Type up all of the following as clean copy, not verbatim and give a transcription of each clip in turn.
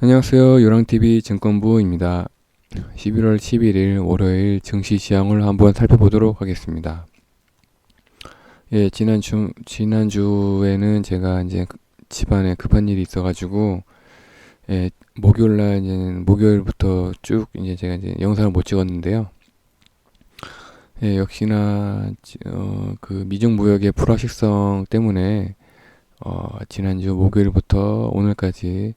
안녕하세요. 요랑TV 증권부입니다. 11월 11일 월요일 증시 시황을 한번 살펴보도록 하겠습니다. 예, 지난주에는 제가 이제 집안에 급한 일이 있어가지고, 예, 목요일부터 쭉 이제 제가 이제 영상을 못 찍었는데요. 예, 역시나, 그 미중무역의 불확실성 때문에, 지난주 목요일부터 오늘까지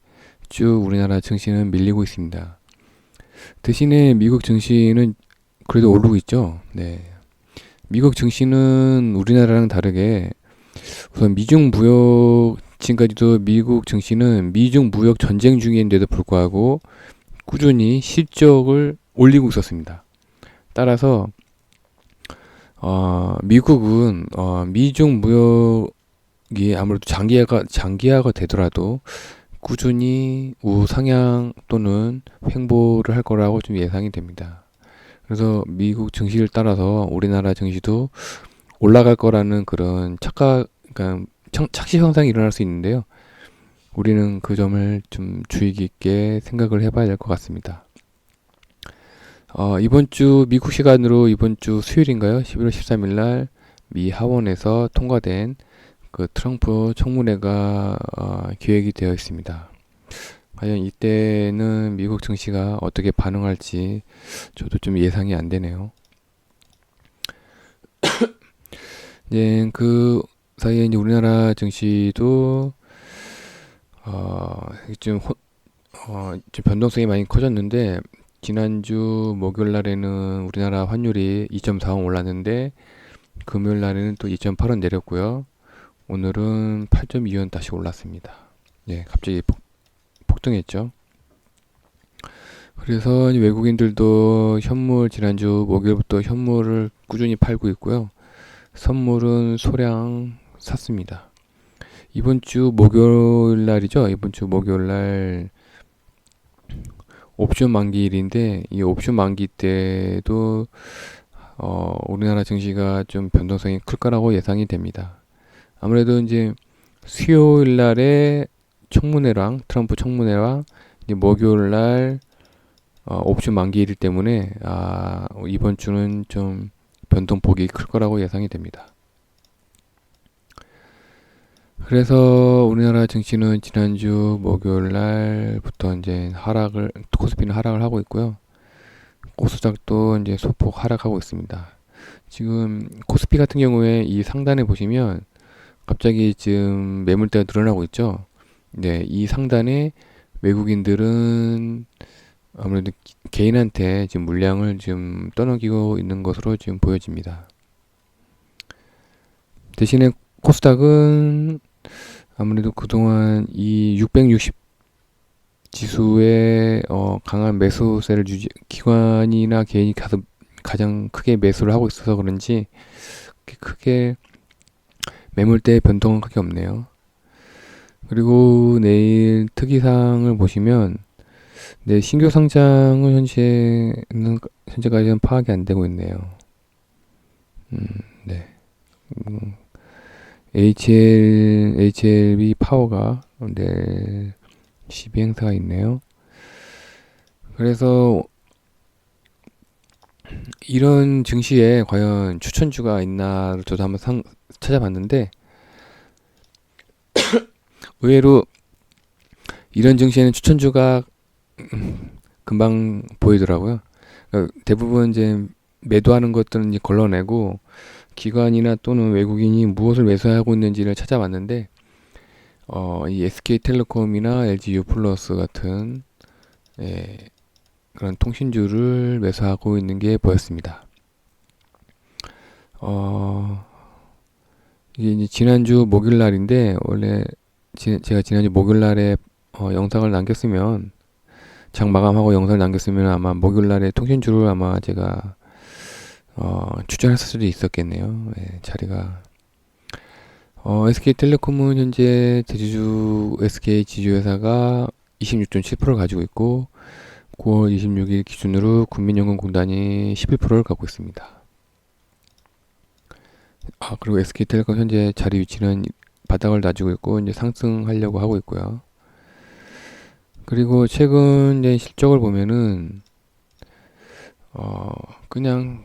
쭉 우리나라 증시는 밀리고 있습니다. 대신에 미국 증시는 그래도 오르고 있죠. 네. 미국 증시는 우리나라랑 다르게 우선 미중 무역 지금까지도 미국 증시는 미중 무역 전쟁 중인데도 불구하고 꾸준히 실적을 올리고 있었습니다. 따라서 미국은 미중 무역이 아무래도 장기화가 되더라도 꾸준히 우상향 또는 횡보를 할 거라고 좀 예상이 됩니다. 그래서 미국 증시를 따라서 우리나라 증시도 올라갈 거라는 그런 그러니까 착시 현상이 일어날 수 있는데요. 우리는 그 점을 좀 주의 깊게 생각을 해봐야 될 것 같습니다. 이번 주 미국 시간으로 이번 주 수요일인가요? 11월 13일 날 미 하원에서 통과된 그 트럼프 청문회가 기획이 되어 있습니다. 과연 이때는 미국 증시가 어떻게 반응할지 저도 좀 예상이 안 되네요. 이제 그 사이에 이제 우리나라 증시도 어, 좀, 좀 변동성이 많이 커졌는데 지난주 목요일 날에는 우리나라 환율이 2.4원 올랐는데 금요일 날에는 또 2.8원 내렸고요. 오늘은 8.2원 다시 올랐습니다. 예, 갑자기 폭등했죠. 그래서 외국인들도 지난주 목요일부터 현물을 꾸준히 팔고 있고요. 선물은 소량 샀습니다. 이번 주 목요일 날이죠. 이번 주 목요일 날 옵션 만기일인데 이 옵션 만기 때도 우리나라 증시가 좀 변동성이 클 거라고 예상이 됩니다. 아무래도 이제 수요일 날에 트럼프 청문회랑 이제 목요일 날 옵션 만기이기 때문에 이번 주는 좀 변동폭이 클 거라고 예상이 됩니다. 그래서 우리나라 증시는 지난주 목요일 날부터 이제 코스피는 하락을 하고 있고요. 코스닥도 이제 소폭 하락하고 있습니다. 지금 코스피 같은 경우에 이 상단에 보시면 갑자기 지금 매물대가 늘어나고 있죠. 네, 이 상단에 외국인들은 아무래도 개인한테 지금 물량을 지금 떠넘기고 있는 것으로 지금 보여집니다. 대신에 코스닥은 아무래도 그동안 이 660 지수의 강한 매수세를 기관이나 개인이 가장 크게 매수를 하고 있어서 그런지 크게 매물대 변동은 크게 없네요. 그리고 내일 특이사항을 보시면 네, 신규 상장은 현재까지는 파악이 안 되고 있네요. 네. HLB 파워가 내일 시비 행사가 있네요. 그래서 이런 증시에 과연 추천주가 있나를 저도 한번 찾아봤는데 의외로 이런 증시에는 추천주가 금방 보이더라고요. 그러니까 대부분 이제 매도하는 것들은 이제 걸러내고 기관이나 또는 외국인이 무엇을 매수하고 있는지를 찾아봤는데 이 SK텔레콤이나 LG U+플러스 같은 예, 그런 통신주를 매수하고 있는 게 보였습니다. 이게 이제 지난주 목요일 날인데 원래 제가 지난주 목요일 날에 영상을 남겼으면 장 마감하고 영상을 남겼으면 아마 목요일 날에 통신주를 아마 제가 추천했을 수도 있었겠네요. 예, 자리가 SK텔레콤은 현재 대주주 SK 지주회사가 26.7%를 가지고 있고 9월 26일 기준으로 국민연금공단이 11%를 갖고 있습니다. 그리고 SK텔레콤 현재 자리 위치는 바닥을 다지고 있고 이제 상승하려고 하고 있고요. 그리고 최근 이제 실적을 보면은 어 그냥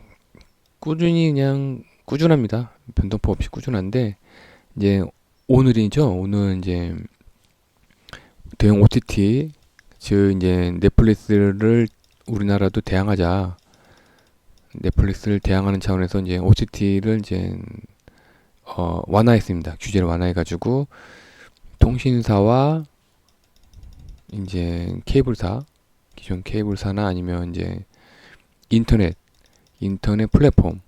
꾸준히 그냥 꾸준합니다. 변동폭 없이 꾸준한데 이제 오늘이죠. 오늘 이제 대형 OTT 즉 이제 넷플릭스를 우리나라도 대항하자. 넷플릭스를 대항하는 차원에서 이제 OTT를 이제 완화했습니다. 규제를 완화해가지고 통신사와 이제 케이블사, 기존 케이블사나 아니면 이제 인터넷 플랫폼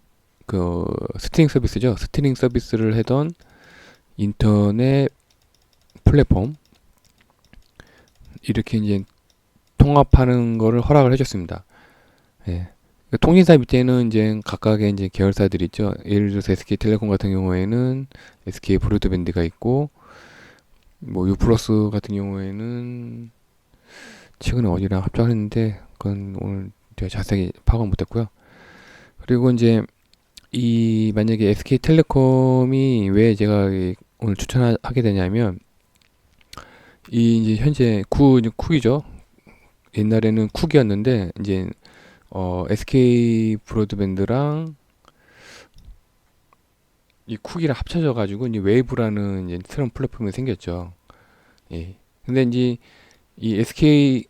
그 스트리밍 서비스죠. 스트리밍 서비스를 하던 인터넷 플랫폼 이렇게 이제 통합하는 거를 허락을 해줬습니다. 예. 통신사 밑에는 이제 각각의 이제 계열사들이 있죠. 예를 들어서 SK텔레콤 같은 경우에는 SK 브로드밴드가 있고, 뭐 유플러스 같은 경우에는 최근에 어디랑 합작을 했는데 그건 오늘 제가 자세히 파악은 못했고요. 그리고 이제 이 만약에 SK텔레콤이 왜 제가 오늘 추천하게 되냐면 이 이제 현재 쿡이죠. 옛날에는 쿡이었는데 이제 SK 브로드밴드랑 이 쿡이랑 합쳐져 가지고 이제 웨이브라는 이제 새로운 플랫폼이 생겼죠. 예. 근데 이제 이 SK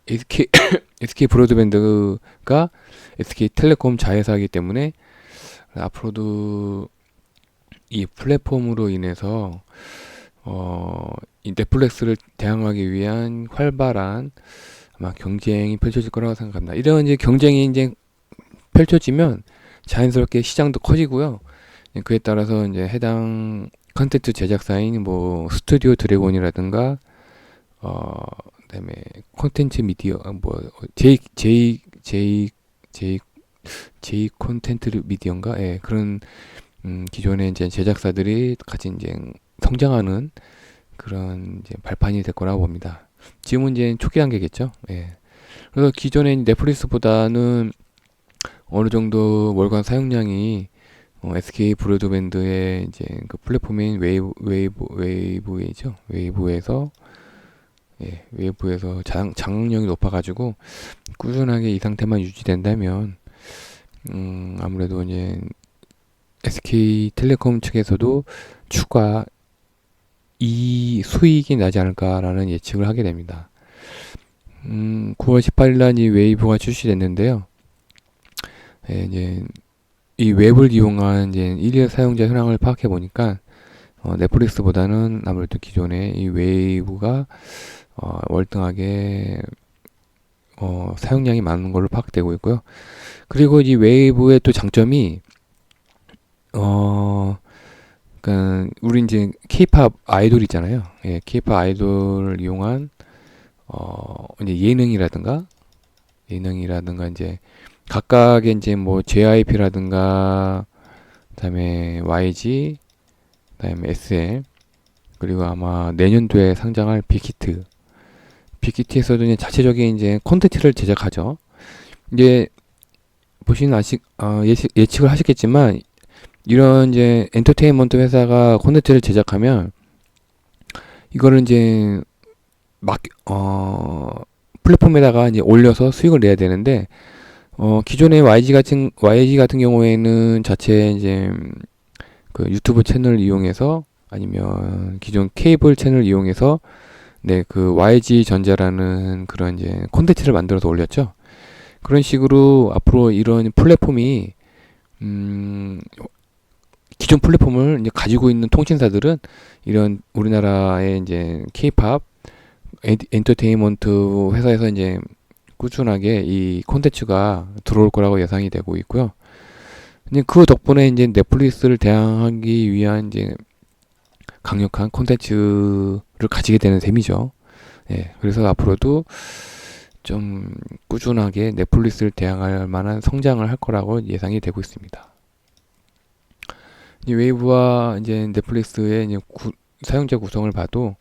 브로드밴드가 SK텔레콤 자회사이기 때문에 앞으로도 이 플랫폼으로 인해서 이 넷플릭스를 대항하기 위한 활발한 아마 경쟁이 펼쳐질 거라고 생각합니다. 이런 이제 경쟁이 이제 펼쳐지면 자연스럽게 시장도 커지고요. 그에 따라서 이제 해당 컨텐츠 제작사인 뭐 스튜디오 드래곤이라든가 그다음에 콘텐츠 미디어 제이 콘텐츠 미디어인가 예 그런 기존의 이제 제작사들이 같이 이제 성장하는 그런 이제 발판이 될 거라고 봅니다. 지금은 이제 초기 단계겠죠. 예. 그래서 기존의 넷플릭스보다는 어느 정도 월간 사용량이 SK 브로드밴드의 이제 그 플랫폼인 웨이브이죠. 웨이브에서 장악력이 높아가지고 꾸준하게 이 상태만 유지된다면 아무래도 이제 SK텔레콤 측에서도 추가 이 수익이 나지 않을까라는 예측을 하게 됩니다. 9월 18일 날 이 웨이브가 출시됐는데요. 예, 이제 이 웹을 이용한 이제 일일 사용자 현황을 파악해 보니까 넷플릭스보다는 아무래도 기존의 이 웨이브가 월등하게 사용량이 많은 걸로 파악되고 있고요. 그리고 이 웨이브의 또 장점이 그러니까 우리 이제 케이팝 아이돌 있잖아요. 예, 케이팝 아이돌을 이용한 이제 예능이라든가 이제 각각의 이제 뭐 JYP라든가 그다음에 YG 그다음에 SM 그리고 아마 내년도에 상장할 빅히트에서도 이제 자체적인 이제 콘텐츠를 제작하죠. 이제 보시는 예측을 하셨겠지만 이런 이제 엔터테인먼트 회사가 콘텐츠를 제작하면 이거를 이제 막 플랫폼에다가 이제 올려서 수익을 내야 되는데 기존의 YG 같은 경우에는 자체 이제 그 유튜브 채널을 이용해서 아니면 기존 케이블 채널을 이용해서 네, 그 YG 전자라는 그런 이제 콘텐츠를 만들어서 올렸죠. 그런 식으로 앞으로 이런 플랫폼이 기존 플랫폼을 이제 가지고 있는 통신사들은 이런 우리나라의 이제 K-팝 엔터테인먼트 회사에서 이제 꾸준하게 이 콘텐츠가 들어올 거라고 예상이 되고 있고요. 이제 그 덕분에 이제 넷플릭스를 대항하기 위한 이제 강력한 콘텐츠를 가지게 되는 셈이죠. 예, 그래서 앞으로도 좀 꾸준하게 넷플릭스를 대항할 만한 성장을 할 거라고 예상이 되고 있습니다. 이 웨이브와 이제 넷플릭스의 이제 사용자 구성을 봐도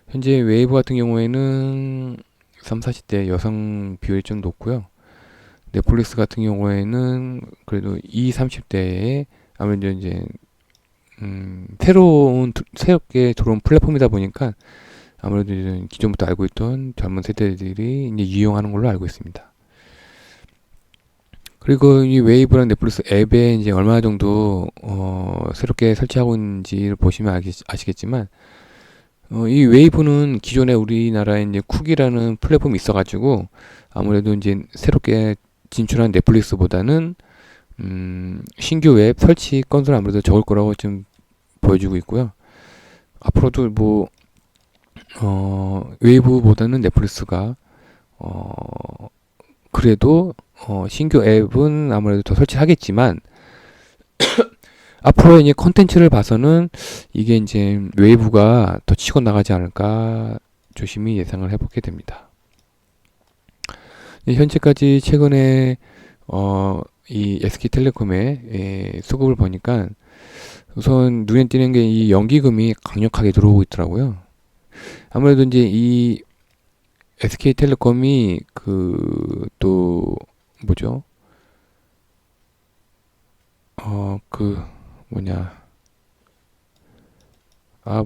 현재 웨이브 같은 경우에는 3, 40대 여성 비율이 좀 높고요. 넷플릭스 같은 경우에는 그래도 20, 30대에 아무래도 이제 새롭게 들어온 플랫폼이다 보니까 아무래도 이제 기존부터 알고 있던 젊은 세대들이 이제 이용하는 걸로 알고 있습니다. 그리고 이 웨이브랑 넷플릭스 앱에 이제 얼마나 정도 새롭게 설치하고 있는지를 보시면 아시겠지만 이 웨이브는 기존에 우리나라에 이제 쿡이라는 플랫폼이 있어가지고 아무래도 이제 새롭게 진출한 넷플릭스보다는 신규 웹 설치 건수는 아무래도 적을 거라고 좀 보여주고 있고요. 앞으로도 뭐 웨이브보다는 넷플릭스가 그래도 신규 앱은 아무래도 더 설치하겠지만 앞으로 이제 컨텐츠를 봐서는 이게 이제 웨이브가 더 치고 나가지 않을까 조심히 예상을 해보게 됩니다. 현재까지 최근에 이 SK텔레콤의 수급을 보니까 우선 눈에 띄는 게 이 연기금이 강력하게 들어오고 있더라고요. 아무래도 이제 이 SK텔레콤이 또 뭐죠? 그 뭐냐?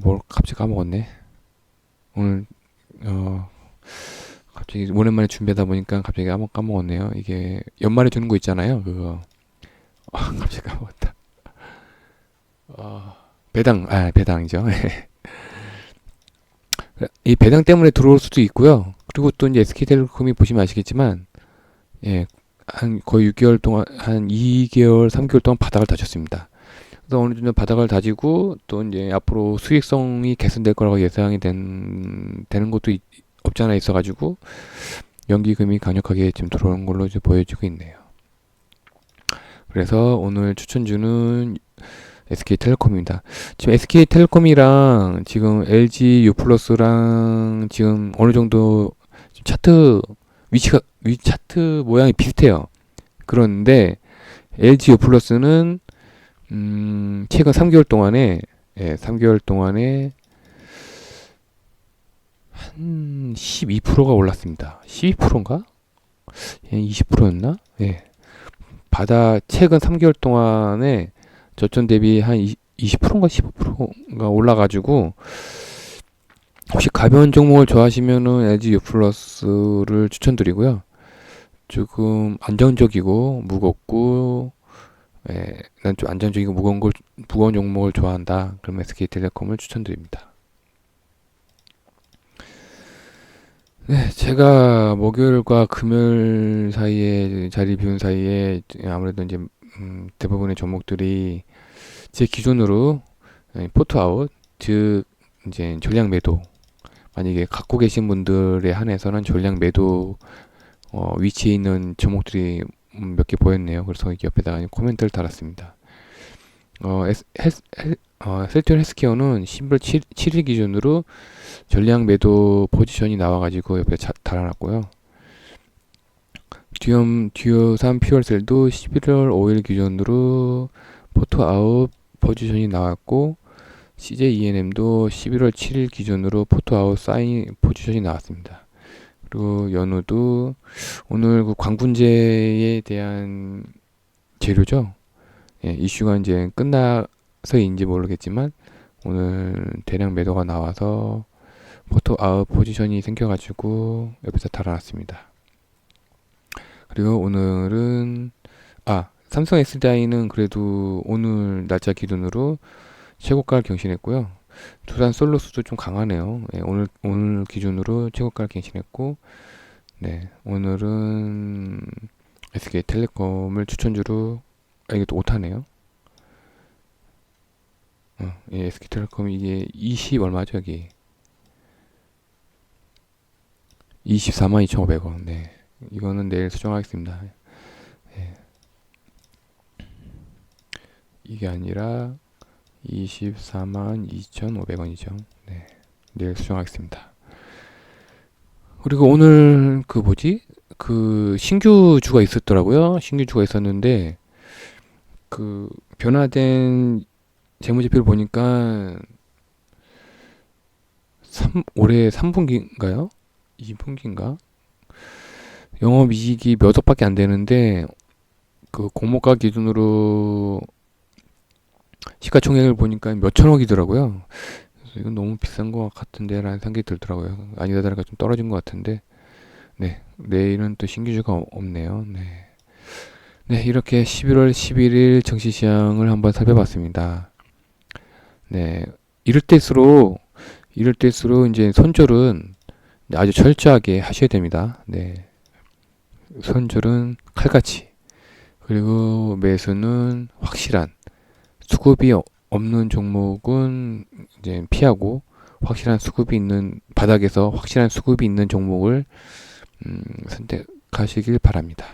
뭘 갑자기 까먹었네. 오늘 갑자기 오랜만에 준비하다 보니까 갑자기 까먹었네요. 이게 연말에 주는 거 있잖아요. 그거 갑자기 까먹었다. 배당이죠. 이 배당 때문에 들어올 수도 있고요. 그리고 또 이제 SK텔레콤이 보시면 아시겠지만, 예, 한 거의 6개월 동안, 한 2개월, 3개월 동안 바닥을 다졌습니다. 그래서 어느 정도 바닥을 다지고, 또 이제 앞으로 수익성이 개선될 거라고 예상이 되는 것도 없지 않아 있어가지고, 연기금이 강력하게 지금 들어오는 걸로 이제 보여지고 있네요. 그래서 오늘 추천주는 SK텔레콤입니다. 지금 SK텔레콤이랑 지금 LG U+랑 지금 어느 정도 차트 모양이 비슷해요. 그런데 LG U+는 최근 3개월 동안에 3개월 동안에 한 12%가 올랐습니다. 12%인가? 20%였나? 예. 최근 3개월 동안에 저점 대비 한 20%인가 15%가 올라가지고 혹시 가벼운 종목을 좋아하시면은 LG U+를 추천드리고요. 조금 안정적이고 무겁고 난 좀 안정적이고 무거운 종목을 좋아한다. 그럼 SK텔레콤을 추천드립니다. 네, 제가 목요일과 금요일 사이에 자리 비운 사이에 아무래도 이제 대부분의 종목들이 제 기준으로 포트아웃, 즉 이제 전량 매도, 만약에 갖고 계신 분들에 한해서는 전량 매도 위치에 있는 종목들이 몇 개 보였네요. 그래서 옆에다가 코멘트를 달았습니다. 셀트리온 헬스케어는 10월 7일 기준으로 전량 매도 포지션이 나와가지고 옆에 달아놨고요. 듀오삼 퓨얼셀도 11월 5일 기준으로 포트아웃 포지션이 나왔고, CJENM도 11월 7일 기준으로 포트아웃 사인 포지션이 나왔습니다. 그리고 연우도 오늘 그 광군제에 대한 재료죠. 이슈가 이제 끝나서인지 모르겠지만 오늘 대량 매도가 나와서 포트아웃 포지션이 생겨가지고 옆에서 달아놨습니다. 그리고 오늘은 삼성 SDI는 그래도 오늘 날짜 기준으로 최고가를 경신했고요. 두산 솔로스도 좀 강하네요. 오늘 기준으로 최고가를 경신했고, 오늘은 SK텔레콤을 추천주로 이것도 오타네요. SK텔레콤 이게 20 얼마죠 여기? 242,500원. 네, 이거는 내일 수정하겠습니다. 이게 아니라 242,500원이죠. 네, 내일 수정하겠습니다. 그리고 오늘 신규주가 있었더라고요. 신규주가 있었는데 변화된 재무제표를 보니까 올해 3분기인가요? 2분기인가? 영업이익이 몇 억밖에 안 되는데 공모가 기준으로 시가총액을 보니까 몇 천억이더라고요. 이건 너무 비싼 것 같은데 라는 생각이 들더라고요. 아니다 다를까 좀 떨어진 것 같은데 네, 내일은 또 신규주가 없네요. 네. 네, 이렇게 11월 11일 증시시장을 한번 살펴봤습니다. 네, 이럴 때일수록, 이럴 때일수록 이제 손절은 아주 철저하게 하셔야 됩니다. 네, 손절은 칼같이. 그리고 매수는 확실한, 수급이 없는 종목은 이제 피하고, 확실한 수급이 있는, 바닥에서 확실한 수급이 있는 종목을 선택하시길 바랍니다.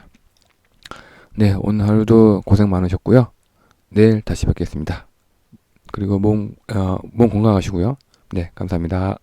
네, 오늘 하루도 고생 많으셨고요. 내일 다시 뵙겠습니다. 그리고 몸 건강하시고요. 네, 감사합니다.